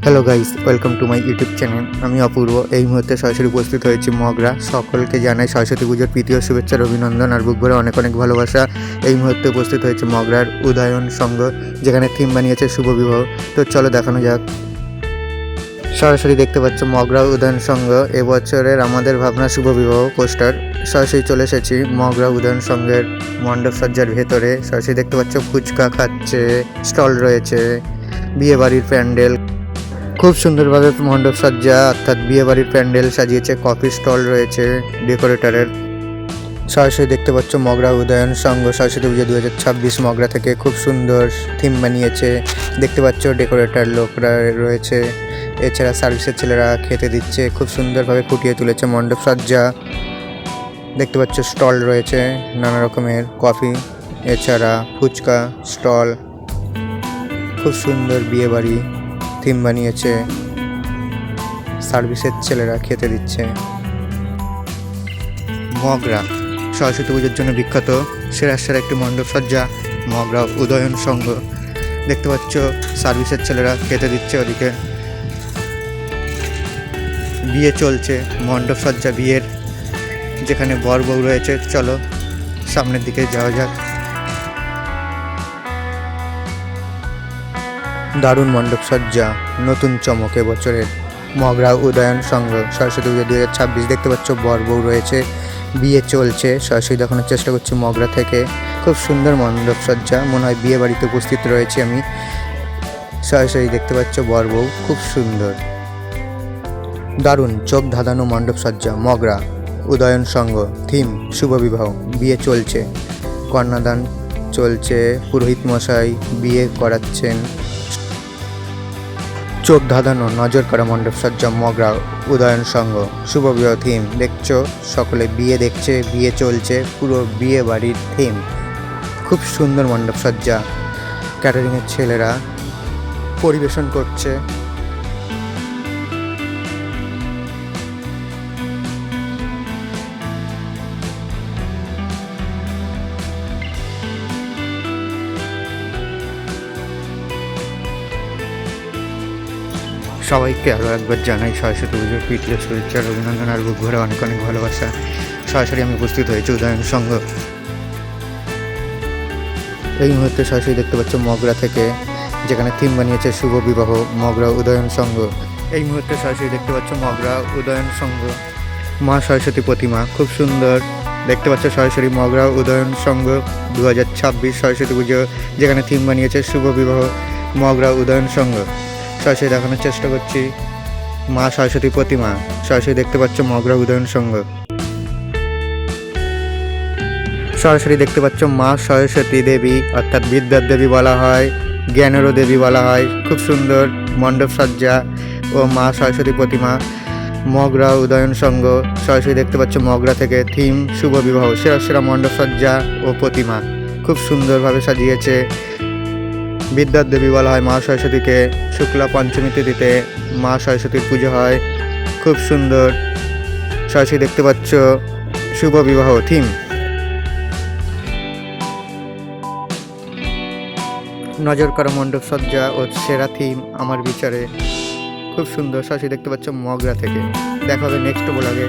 Hello guys, welcome to my YouTube channel. আমি অপূর্ব। এই মুহূর্তে সরাসরি উপস্থিত হয়েছি মগরা। সকলকে জানাই সরস্বতী পুজোর প্রীতি ও শুভেচ্ছার অভিনন্দন আর বুক ভরে অনেক অনেক ভালোবাসা। এই মুহূর্তে উপস্থিত হয়েছে মগরার উদয়ন সংঘ, যেখানে থিম বানিয়েছে শুভ বিবাহ। তো চলো দেখানো যাক। সরাসরি দেখতে পাচ্ছ মগরা উদয়ন সংঘ এবছরের আমাদের ভাবনা শুভ বিবাহ পোস্টার। সরাসরি চলে এসেছি মগরা উদয়ন সংঘের মণ্ডপ সজ্জার ভেতরে। সরাসরি দেখতে পাচ্ছ ফুচকা খাচ্ছে, স্টল রয়েছে, বিয়ে বাড়ির প্যান্ডেল। খুব সুন্দরভাবে মণ্ডপ সজ্জা অর্থাৎ বিয়ে বাড়ির প্যান্ডেল সাজিয়েছে, কফি স্টল রয়েছে ডেকোরেটরের। সরাসরি দেখতে পাচ্ছ মগরা উদয়ন সংঘ সরস্বতী পুজো 2026 মগরা থেকে খুব সুন্দর থিম বানিয়েছে। দেখতে পাচ্ছ ডেকোরেটর লোকরা রয়েছে, এছাড়া সার্ভিসের ছেলেরা খেতে দিচ্ছে। খুব সুন্দরভাবে ফুটিয়ে তুলেছে মণ্ডপ সজ্জা। দেখতে পাচ্ছ স্টল রয়েছে নানা রকমের কফি, এছাড়া ফুচকা স্টল। খুব সুন্দর বিয়ে বাড়ি থিম বানিয়েছে, সার্ভিসের ছেলেরা খেতে দিচ্ছে। মগরা সরস্বতী পুজোর জন্য বিখ্যাত সেরা একটি মণ্ডপ সজ্জা মগরা উদয়ন সংঘ। দেখতে পাচ্ছ সার্ভিসের ছেলেরা খেতে দিচ্ছে। ওদিকে বিয়ে চলছে, মণ্ডপ সজ্জা বিয়ের, যেখানে বর বউ রয়েছে। চলো সামনের দিকে যাওয়া যাক। দারুণ মণ্ডপ সজ্জা, নতুন চমক এবছরের মগরা উদয়ন সংঘ সরস্বতী পুজো 2026। দেখতে পাচ্ছ বর বউ রয়েছে, বিয়ে চলছে। সরাসরি দেখানোর চেষ্টা করছি মগরা থেকে। খুব সুন্দর মণ্ডপ সজ্জা, মনে হয় বিয়ে বাড়িতে উপস্থিত রয়েছে আমি। সরাসরি দেখতে পাচ্ছ বর বউ, খুব সুন্দর দারুণ চোখ ধাঁধানো মণ্ডপ সজ্জা মগরা উদয়ন সংঘ। থিম শুভ বিবাহ, বিয়ে চলছে, কন্যাদান চলছে, পুরোহিত মশাই বিয়ে করাচ্ছেন। চোখ ধাঁধানো নজর করা মণ্ডপ সজ্জা মগরা উদয়ন সংঘ শুভ বিবাহ থিম। দেখছো সকলে বিয়ে দেখছে, বিয়ে চলছে, পুরো বিয়ে বাড়ির থিম। খুব সুন্দর মণ্ডপ সজ্জা, ক্যাটারিংয়ের ছেলেরা পরিবেশন করছে। সবাইকে আরও একবার জানাই সরস্বতী পুজোর প্রীতি ও শুভেচ্ছার অভিনন্দন আর বুক ভরে অনেক অনেক ভালোবাসা। সরাসরি আমি উপস্থিত হয়েছি উদয়ন সংঘ। এই মুহূর্তে সরাসরি দেখতে পাচ্ছ মগরা থেকে, যেখানে থিম বানিয়েছে শুভ বিবাহ মগরা উদয়ন সংঘ। এই মুহূর্তে সরাসরি দেখতে পাচ্ছ মগরা উদয়ন সংঘ মা সরস্বতী প্রতিমা, খুব সুন্দর। দেখতে পাচ্ছ সরাসরি মগরা উদয়ন সংঘ 2026 সরস্বতী পুজো, যেখানে থিম বানিয়েছে শুভ বিবাহ মগরা উদয়ন সংঘ। সরাসরি দেখানোর চেষ্টা করছি মা সরস্বতী প্রতিমা। সরাসরি দেখতে পাচ্ছ মগরা উদয়ন সংঘ। সরাসরি দেখতে পাচ্ছ মা সরস্বতী দেবী অর্থাৎ বিদ্যার দেবী বলা হয়, জ্ঞানেরও দেবী বলা হয়। খুব সুন্দর মণ্ডপ সজ্জা ও মা সরস্বতী প্রতিমা মগরা উদয়ন সংঘ। সরাসরি দেখতে পাচ্ছ মগরা থেকে থিম শুভ বিবাহ, সেরা মণ্ডপ সজ্জা ও প্রতিমা খুব সুন্দরভাবে সাজিয়েছে। বিদ্যার দেবী বলা হয় মা সরস্বতীকে। শুক্লা পঞ্চমী তিথিতে মা সরস্বতীর পুজো হয়, খুব সুন্দর। সরাসরি দেখতে পাচ্ছ শুভ বিবাহ থিম। নজর করা মণ্ডপ সজ্জা ও সেরা থিম আমার বিচারে খুব সুন্দর। সরাসরি দেখতে পাচ্ছ মগরা থেকে। দেখা হবে নেক্সট ব্লগে।